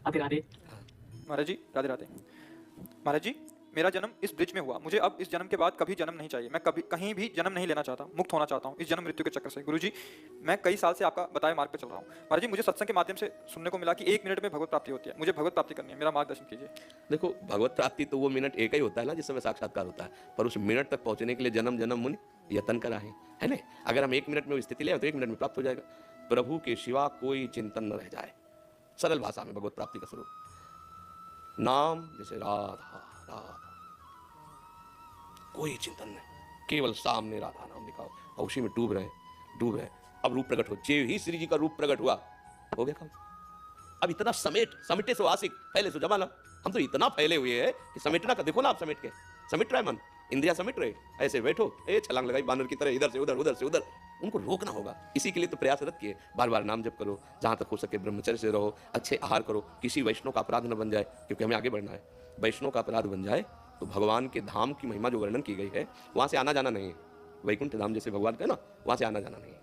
राधे राधे। महाराज जी राधे राधे। महाराज जी, मेरा जन्म इस ब्रिज में हुआ, मुझे अब इस जन्म के बाद कभी जन्म नहीं चाहिए। मैं कभी कहीं भी जन्म नहीं लेना चाहता, मुक्त होना चाहता हूँ इस जन्म मृत्यु के चक्कर से। गुरुजी, मैं कई साल से आपका बताए मार्ग पे चल रहा हूँ। महाराज जी, मुझे सत्संग के माध्यम से सुनने को मिला कि 1 मिनट में भगवत प्राप्ति होती है। मुझे भगवत प्राप्ति करनी है, मेरा मार्गदर्शन कीजिए। देखो, भगवत प्राप्ति तो वो मिनट एक ही होता है ना जिस समय साक्षात्कार होता है, पर उस मिनट तक पहुंचने के लिए जन्म जन्म मुनि यतन करा है ना। अगर हम 1 मिनट में वो स्थिति ले तो 1 मिनट में प्राप्त हो जाएगा। प्रभु के सिवा कोई चिंतन न रह जाए, सरल भाषा में भगवत प्राप्ति का स्वरूप। नाम जैसे राधा राधा, कोई चिंतन नहीं, केवल सामने राधा नाम लिखा और उसी में डूब रहे। अब रूप प्रकट हो, जे ही श्री जी का रूप प्रकट हुआ, हो गया काम। अब इतना समेटे से आशिक, फैले से जमाना। हम तो इतना फैले हुए हैं कि समेटना का देखो ना, आप समेट रहा है मन, इंद्रिया समेट रहे, ऐसे बैठो, छलांग लगाई बानर की तरह, इधर से उधर, उधर से उधर। उनको रोकना होगा। इसी के लिए तो प्रयासरत किए, बार बार नाम जप करो, जहां तक हो सके ब्रह्मचर्य से रहो, अच्छे आहार करो, किसी वैष्णव का अपराध न बन जाए, क्योंकि हमें आगे बढ़ना है। वैष्णव का अपराध बन जाए तो भगवान के धाम की महिमा जो वर्णन की गई है, वहां से आना जाना नहीं है। वैकुंठ धाम जैसे भगवान का है ना, वहां से आना जाना नहीं है।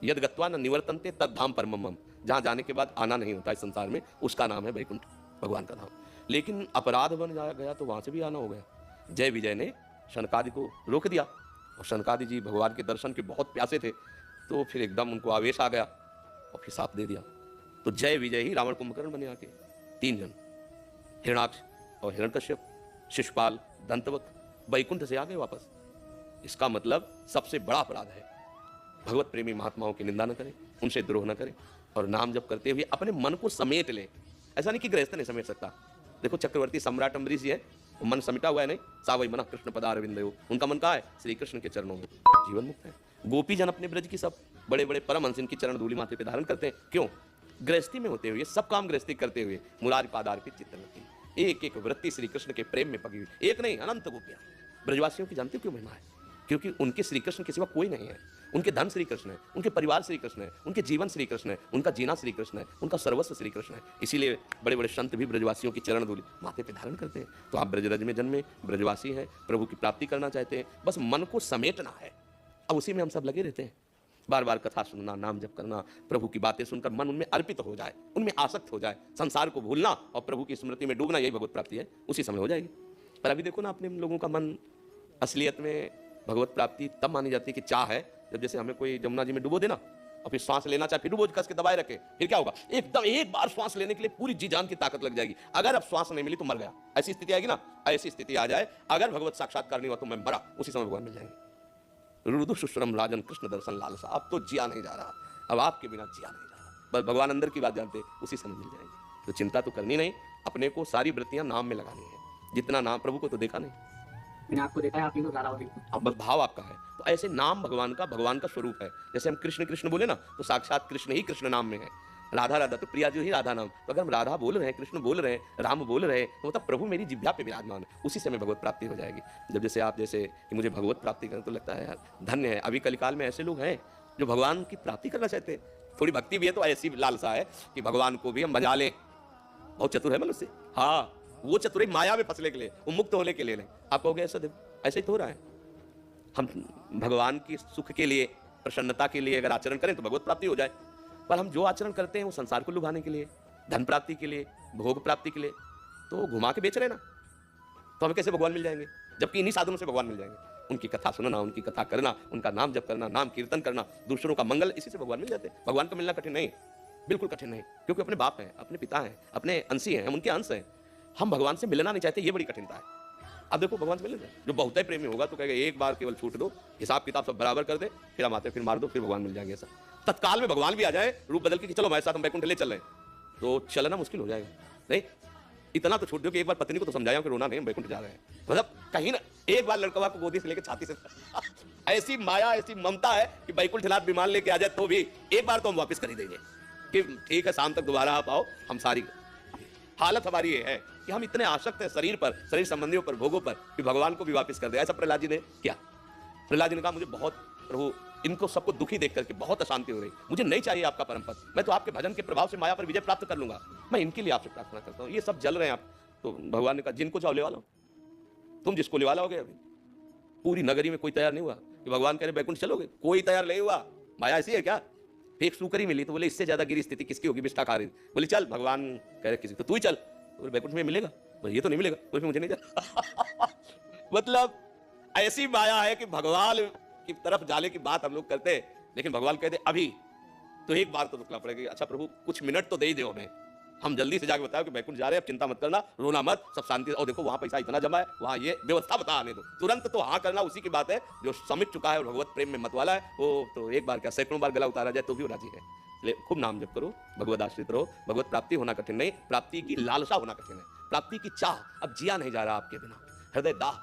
यद गत्वा न निवर्तन्ते तद धाम परमम, जहां जाने के बाद आना नहीं होता इस संसार में, उसका नाम है वैकुंठ, भगवान का धाम। लेकिन अपराध बन जाया गया तो वहां से भी आना हो गया। जय विजय ने शनकादि को रोक दिया, और शनकादि जी भगवान के दर्शन के बहुत प्यासे थे, तो फिर एकदम उनको आवेश आ गया और फिर साथ दे दिया। तो जय विजय ही रावण कुंभकर्ण बने आके 3 जन, हिरणाक्ष और हिरण्यकश्यप, शिशुपाल, दंतवत, वैकुंठ से आ गए वापस। इसका मतलब सबसे बड़ा अपराध है भगवत प्रेमी महात्माओं की निंदा न करें, उनसे द्रोह न करें, और नाम जप करते हुए अपने मन को समेट ले। ऐसा नहीं कि गृहस्थ नहीं समेट सकता। देखो, चक्रवर्ती सम्राट अम्बरीश जी है, वो मन समेटा हुआ है नहीं, सावई मना कृष्ण पदारविंदयो, उनका मन कहाँ है? श्री कृष्ण के चरणों में, जीवन मुक्त है। गोपी जन अपने ब्रज की सब बड़े बड़े परमहंस इनकी चरण धूलि माथे पे धारण करते हैं। क्यों? गृहस्थी में होते हुए, सब काम गृहस्थी करते हुए, मुरारी पादार्पित चित्तवृत्ति, एक एक वृत्ति श्री कृष्ण के प्रेम में पगी हुई, एक नहीं अनंत गोपियां। ब्रजवासियों की जानते हो क्यों महिमा है? क्योंकि उनके श्री कृष्ण के सिवा कोई नहीं है। उनके धन श्री कृष्ण है, उनके परिवार श्री कृष्ण है, उनके जीवन श्री कृष्ण है, उनका जीना श्री कृष्ण है, उनका सर्वस्व श्री कृष्ण है। इसीलिए बड़े बड़े संत भी ब्रजवासियों की चरण धूलि माथे पे धारण करते हैं। तो आप ब्रजरज में जन्मे, ब्रजवासी हैं, प्रभु की प्राप्ति करना चाहते हैं, बस मन को समेटना है। अब उसी में हम सब लगे रहते हैं, बार बार कथा सुनना, नाम जप करना, प्रभु की बातें सुनकर मन उनमें अर्पित हो जाए, उनमें आसक्त हो जाए, संसार को भूलना और प्रभु की स्मृति में डूबना, यही भगवत प्राप्ति है। उसी समय हो जाएगी। पर अभी देखो ना, अपने लोगों का मन असलियत में भगवत प्राप्ति तब मानी जाती है कि चाह है, जब जैसे हमें कोई जमुना जी में डुबो देना और फिर सांस लेना चाहे, फिर डुबो कस के दबाए रखे, फिर क्या होगा? एकदम एक बार श्वास लेने के लिए पूरी जी जान की ताकत लग जाएगी। अगर अब श्वास नहीं मिली तो मर गया, ऐसी स्थिति आएगी ना। ऐसी स्थिति आ जाए, अगर भगवत साक्षात्कार नहीं हुआ तो मैं मरा, उसी समय भगवान मिल जाएंगे। रुदु सुश्रम राजन कृष्ण दर्शन लालसा, अब तो जिया नहीं जा रहा, अब आपके बिना जिया नहीं जा रहा, बस भगवान अंदर की बात जानते, उसी समय मिल जाएंगे। तो चिंता तो करनी नहीं, अपने को सारी वृत्तियां नाम में लगानी है। जितना नाम, प्रभु को तो देखा नहीं, मैंने आपको देखा है, आप ही को गा रहा हो। अब बस भाव आपका है। तो ऐसे नाम भगवान का स्वरूप है। जैसे हम कृष्ण कृष्ण बोले ना, तो साक्षात कृष्ण ही कृष्ण नाम में है। राधा राधा तो प्रिया जो ही राधा नाम। तो अगर हम राधा बोल रहे हैं, कृष्ण बोल रहे हैं, राम बोल रहे हैं, तो मतलब प्रभु मेरी जिह्वा पे विराजमान है, उसी समय भगवत प्राप्ति हो जाएगी। जब जैसे आप जैसे कि मुझे भगवत प्राप्ति करना, तो लगता है यार धन्य है। अभी कलिकाल में ऐसे लोग हैं जो भगवान की प्राप्ति करना चाहते हैं। थोड़ी भक्ति भी है तो ऐसी लालसा है कि भगवान को भी हम बजा लें। बहुत चतुर है मनुष्य, हाँ, वो चतुर माया में फंसने के लिए, वो मुक्त होने के लिए नहीं। आप कहोगे ऐसा ऐसे ही तो हो रहा है। हम भगवान की सुख के लिए, प्रसन्नता के लिए अगर आचरण करें तो भगवत प्राप्ति हो जाए, पर हम जो आचरण करते हैं वो संसार को लुभाने के लिए, धन प्राप्ति के लिए, भोग प्राप्ति के लिए, तो घुमा के बेच रहे ना, तो हमें कैसे भगवान मिल जाएंगे? जबकि इन्हीं साधनों से भगवान मिल जाएंगे। उनकी कथा सुनना, उनकी कथा करना, उनका नाम जप करना, नाम कीर्तन करना, दूसरों का मंगल, इसी से भगवान मिल जाते हैं। भगवान को मिलना कठिन नहीं, बिल्कुल कठिन नहीं, क्योंकि अपने बाप हैं, अपने पिता हैं, अपने अंशी हैं, हम उनके अंश हैं। हम भगवान से मिलना नहीं चाहते, ये बड़ी कठिनता है। अब देखो, भगवान से मिलना, जो बहुत ही प्रेमी होगा तो कहेगा एक बार केवल छूट दो, हिसाब किताब सब बराबर कर दे, फिर हम आते, फिर मार दो, फिर भगवान मिल जाएंगे। ऐसा तत्काल में भगवान भी आ जाए रूप बदल के कि चलो हमारे साथ हम बैकुंठ ले चल रहे हैं, तो चलना मुश्किल हो जाएगा। नहीं, इतना तो छूट दो कि एक बार पत्नी को तो समझाया कि रोना नहीं, हम बैकुंठ जा रहे हैं। मतलब कहीं ना एक बार लड़का को गोदी से लेकर छाती से ऐसी माया, ऐसी ममता है कि बैकुंठ लाभ विमान लेके आ जाए तो भी एक बार तो हम वापस कर ही देंगे कि ठीक है, शाम तक दोबारा आप आओ। हम सारी हालत हमारी ये है कि हम इतने आसक्त हैं शरीर पर, शरीर संबंधियों पर, भोगों पर, कि भगवान को भी वापस कर दे। ऐसा प्रहलाद जी ने किया। प्रहलाद जी ने कहा मुझे बहुत प्रभु, इनको सबको दुखी देख करके बहुत अशांति हो रही, मुझे नहीं चाहिए आपका परम पद, मैं तो आपके भजन के प्रभाव से माया पर विजय प्राप्त कर लूंगा, मैं इनके लिए आपसे प्रार्थना करता हूँ, ये सब जल रहे हैं आप। तो भगवान ने कहा जिनको चाहो ले वाला, तुम जिसको ले वाला हो गए। अभी पूरी नगरी में कोई तैयार नहीं हुआ कि भगवान कह रहे बैकुंठ चलोगे, कोई तैयार नहीं हुआ। माया ऐसी है क्या? एक सूकरी मिली तो बोले इससे ज्यादा गिरी स्थिति किसकी होगी, बिस्टा खा रही, बोली चल भगवान कह रहे किसी तो तू ही चल, तो बैकुंठ में मिलेगा, बोले ये तो नहीं मिलेगा, उसमें मुझे नहीं जाना। मतलब ऐसी माया है कि भगवान की तरफ जाने की बात हम लोग करते हैं, लेकिन भगवान कहते अभी तो एक बार तो रुकना पड़ेगा। अच्छा प्रभु कुछ मिनट तो दे ही दो हमें, हम जल्दी से जाके बताओ कि बैकुंठ जा रहे हैं, अब चिंता मत करना, रोना मत, सब शांति। और देखो वहां पैसा इतना जमा है, वहां ये व्यवस्था बता आने दो, तुरंत तो हाँ करना उसी की बात है जो समिट चुका है और भगवत प्रेम में मत वाला है। वो तो एक बार क्या सैकड़ों बार गला उतारा जाए तो भी वो राजी है। इसलिए खूब नाम जप करो, भगवत आश्रित रहो। भगवत प्राप्ति होना कठिन नहीं, प्राप्ति की लालसा होना कठिन है, प्राप्ति की चाह। अब जिया नहीं जा रहा आपके बिना, हृदय दाह,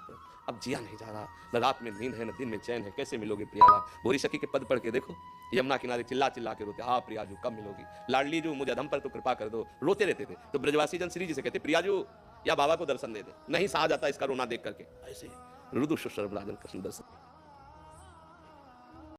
अब जिया नहीं जा रहा, न रात में नींद है न दिन में चैन है, कैसे मिलोगे प्रियाला। भोरी सखी के पद पढ़ के देखो, यमुना किनारे चिल्ला चिल्ला के रोते, हाँ प्रियाजू कब मिलोगी, लाडली जो मुझे अधम पर तो कृपा कर दो, रोते रहते थे। तो ब्रजवासी जन श्री जी से कहते प्रियाजू या बाबा को दर्शन दे दे, नहीं सहा जाता इसका रोना देख करके। ऐसे रुदु सुशर्म राजन कृष्ण दर्शन